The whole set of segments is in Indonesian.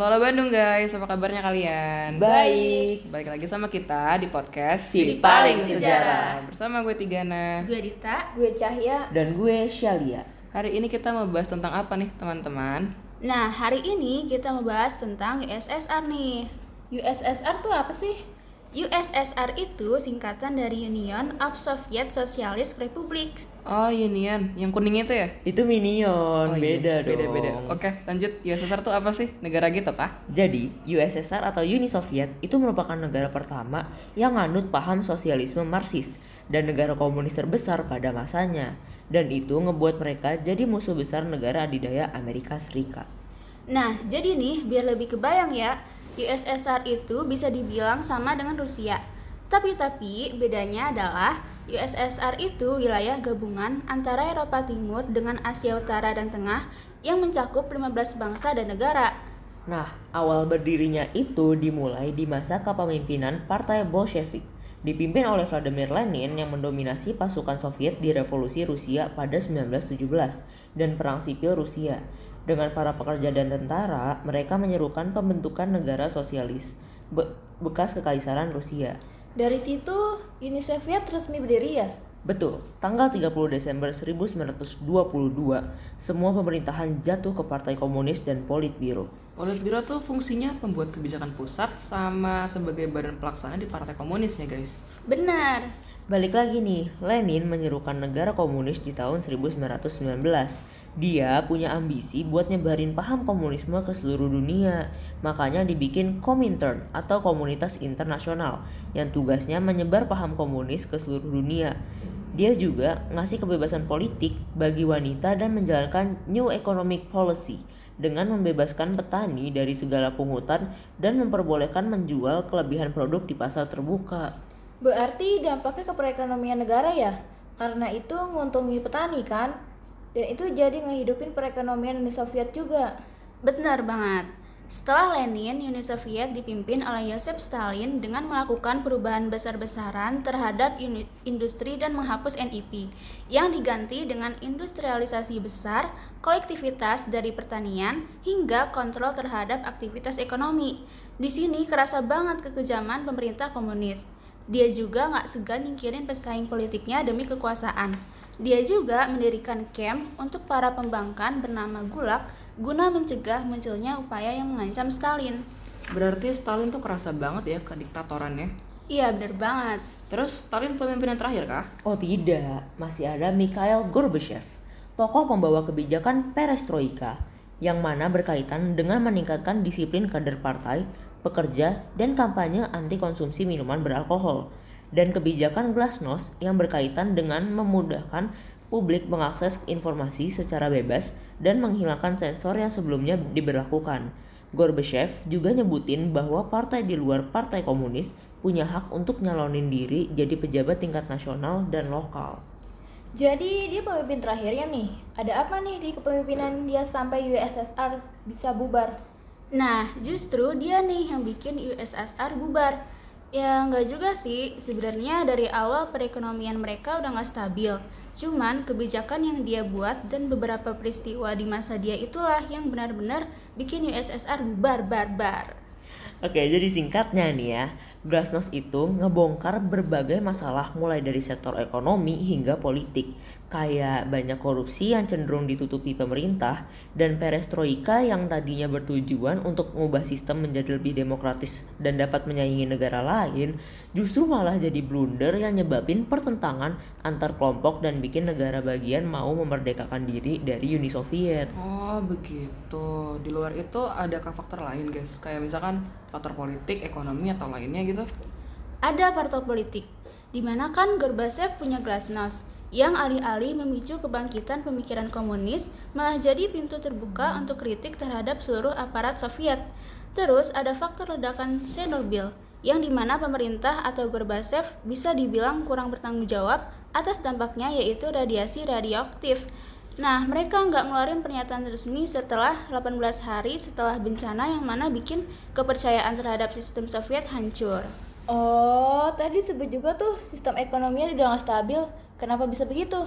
Halo Bandung guys, apa kabarnya kalian? Baik. Balik lagi sama kita di podcast Si Paling Sejarah. Bersama gue Tigana. Gue Dita. Gue Cahya. Dan gue Shalia. Hari ini kita mau bahas tentang apa nih teman-teman? Nah, hari ini kita mau bahas tentang USSR nih. USSR tuh apa sih? USSR itu singkatan dari Union of Soviet Socialist Republics. Oh Union, yang kuning itu ya? Itu Minion, beda dong. Beda. Oke, lanjut. USSR tuh apa sih? Negara gitu kah? Jadi, USSR atau Uni Soviet itu merupakan negara pertama yang nganut paham sosialisme Marxis dan negara komunis terbesar pada masanya. Dan itu ngebuat mereka jadi musuh besar negara adidaya Amerika Serikat. Nah, jadi nih, biar lebih kebayang ya, USSR itu bisa dibilang sama dengan Rusia. Tapi bedanya adalah USSR itu wilayah gabungan antara Eropa Timur dengan Asia Utara dan Tengah yang mencakup 15 bangsa dan negara. Nah, awal berdirinya itu dimulai di masa kepemimpinan Partai Bolshevik, dipimpin oleh Vladimir Lenin yang mendominasi pasukan Soviet di Revolusi Rusia pada 1917 dan Perang Sipil Rusia. Dengan para pekerja dan tentara, mereka menyerukan pembentukan negara sosialis bekas kekaisaran Rusia. Dari situ, Uni Soviet resmi berdiri ya? Betul, tanggal 30 Desember 1922, semua pemerintahan jatuh ke Partai Komunis dan Politbiro. Politbiro tuh fungsinya pembuat kebijakan pusat sama sebagai badan pelaksana di Partai Komunis ya guys. Benar. Balik lagi nih, Lenin menyerukan negara komunis di tahun 1919. Dia punya ambisi buat nyebarin paham komunisme ke seluruh dunia. Makanya dibikin Komintern atau Komunitas Internasional yang tugasnya menyebar paham komunis ke seluruh dunia. Dia juga ngasih kebebasan politik bagi wanita dan menjalankan New Economic Policy dengan membebaskan petani dari segala pungutan dan memperbolehkan menjual kelebihan produk di pasar terbuka. Berarti dampaknya ke perekonomian negara ya? Karena itu nguntungi petani kan? Dan itu jadi ngehidupin perekonomian Uni Soviet juga. Benar banget. Setelah Lenin, Uni Soviet dipimpin oleh Joseph Stalin dengan melakukan perubahan besar-besaran terhadap industri dan menghapus NIP, yang diganti dengan industrialisasi besar, kolektivitas dari pertanian, hingga kontrol terhadap aktivitas ekonomi. Di sini kerasa banget kekejaman pemerintah komunis. Dia juga gak segan nyingkirin pesaing politiknya demi kekuasaan. Dia juga mendirikan camp untuk para pembangkang bernama Gulag guna mencegah munculnya upaya yang mengancam Stalin. Berarti Stalin tuh kerasa banget ya kediktatorannya. Iya, benar banget. Terus Stalin pemimpin yang terakhir kah? Oh tidak, masih ada Mikhail Gorbachev, tokoh pembawa kebijakan perestroika, yang mana berkaitan dengan meningkatkan disiplin kader partai, pekerja, dan kampanye anti konsumsi minuman beralkohol. Dan kebijakan Glasnost yang berkaitan dengan memudahkan publik mengakses informasi secara bebas dan menghilangkan sensor yang sebelumnya diberlakukan. Gorbachev juga nyebutin bahwa partai di luar partai komunis punya hak untuk nyalonin diri jadi pejabat tingkat nasional dan lokal. Jadi dia pemimpin terakhirnya nih. Ada apa nih di kepemimpinan dia sampai USSR bisa bubar? Nah, justru dia nih yang bikin USSR bubar. Ya nggak juga sih, sebenarnya dari awal perekonomian mereka udah nggak stabil. Cuman kebijakan yang dia buat dan beberapa peristiwa di masa dia itulah yang benar-benar bikin USSR bubar barbar. Oke, jadi singkatnya nih ya, Glasnost itu ngebongkar berbagai masalah mulai dari sektor ekonomi hingga politik, kayak banyak korupsi yang cenderung ditutupi pemerintah dan perestroika yang tadinya bertujuan untuk mengubah sistem menjadi lebih demokratis dan dapat menyaingi negara lain, justru malah jadi blunder yang nyebabin pertentangan antar kelompok dan bikin negara bagian mau memerdekakan diri dari Uni Soviet. Oh begitu. Di luar itu adakah faktor lain guys? Kayak misalkan faktor politik, ekonomi atau lainnya gitu? Ada faktor politik, dimana kan Gorbachev punya Glasnost, yang alih-alih memicu kebangkitan pemikiran komunis, malah jadi pintu terbuka untuk kritik terhadap seluruh aparat Soviet. Terus ada faktor ledakan Chernobyl, yang dimana pemerintah atau Gorbachev bisa dibilang kurang bertanggung jawab atas dampaknya, yaitu radiasi radioaktif. Nah, mereka nggak ngeluarin pernyataan resmi setelah 18 hari setelah bencana yang mana bikin kepercayaan terhadap sistem Soviet hancur. Oh, tadi disebut juga tuh sistem ekonominya udah nggak stabil. Kenapa bisa begitu?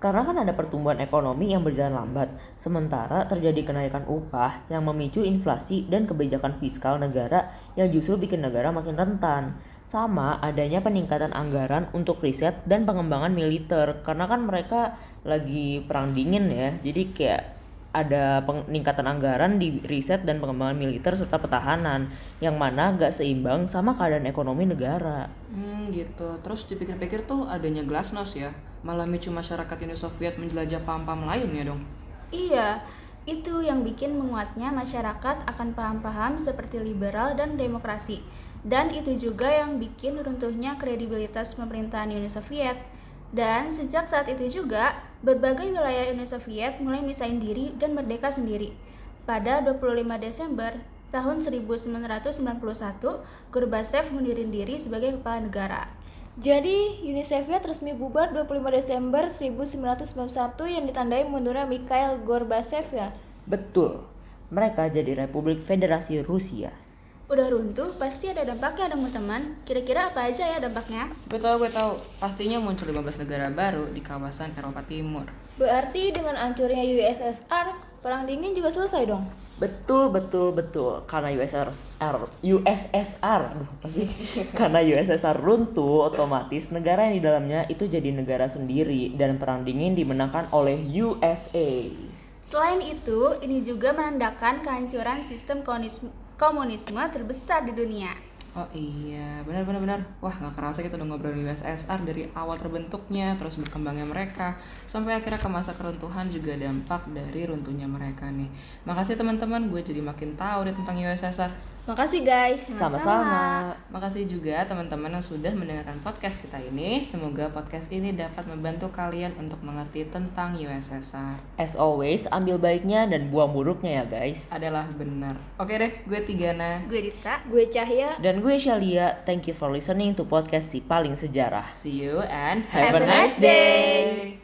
Karena kan ada pertumbuhan ekonomi yang berjalan lambat, sementara terjadi kenaikan upah yang memicu inflasi dan kebijakan fiskal negara yang justru bikin negara makin rentan. Sama adanya peningkatan anggaran untuk riset dan pengembangan militer, karena kan mereka lagi perang dingin ya, jadi kayak ada peningkatan anggaran di riset dan pengembangan militer serta pertahanan, yang mana gak seimbang sama keadaan ekonomi negara. Gitu. Terus dipikir-pikir tuh adanya Glasnost ya, malah micu masyarakat Uni Soviet menjelajah paham-paham lain ya dong. Iya, itu yang bikin menguatnya masyarakat akan paham-paham seperti liberal dan demokrasi. Dan itu juga yang bikin runtuhnya kredibilitas pemerintahan Uni Soviet. Dan sejak saat itu juga, berbagai wilayah Uni Soviet mulai misahin diri dan merdeka sendiri. Pada 25 Desember tahun 1991, Gorbachev ngundurin diri sebagai kepala negara. Jadi, Uni Soviet resmi bubar 25 Desember 1991 yang ditandai mundurnya Mikhail Gorbachev ya. Betul, mereka jadi Republik Federasi Rusia. Udah runtuh, pasti ada dampaknya dong teman. Kira-kira apa aja ya dampaknya? Gue tahu. Pastinya muncul 15 negara baru di kawasan Eropa Timur. Berarti dengan hancurnya USSR, perang dingin juga selesai dong. Betul. Karena USSR, karena USSR runtuh, otomatis negara yang di dalamnya itu jadi negara sendiri dan perang dingin dimenangkan oleh USA. Selain itu, ini juga menandakan kehancuran sistem komunisme terbesar di dunia. Oh iya, benar. Wah, gak kerasa kita udah ngobrolin USSR dari awal terbentuknya, terus berkembangnya mereka, sampai akhirnya ke masa keruntuhan juga dampak dari runtuhnya mereka nih. Makasih teman-teman, gue jadi makin tahu deh tentang USSR. Makasih guys. Sama-sama. Makasih juga teman-teman yang sudah mendengarkan podcast kita ini. Semoga podcast ini dapat membantu kalian untuk mengerti tentang USSR. As always, ambil baiknya dan buang buruknya ya guys. Adalah benar. Oke deh, gue Tigana. Gue Dita. Gue Cahya. Dan gue Shalia, thank you for listening to podcast Si Paling Sejarah. See you and Have a nice day.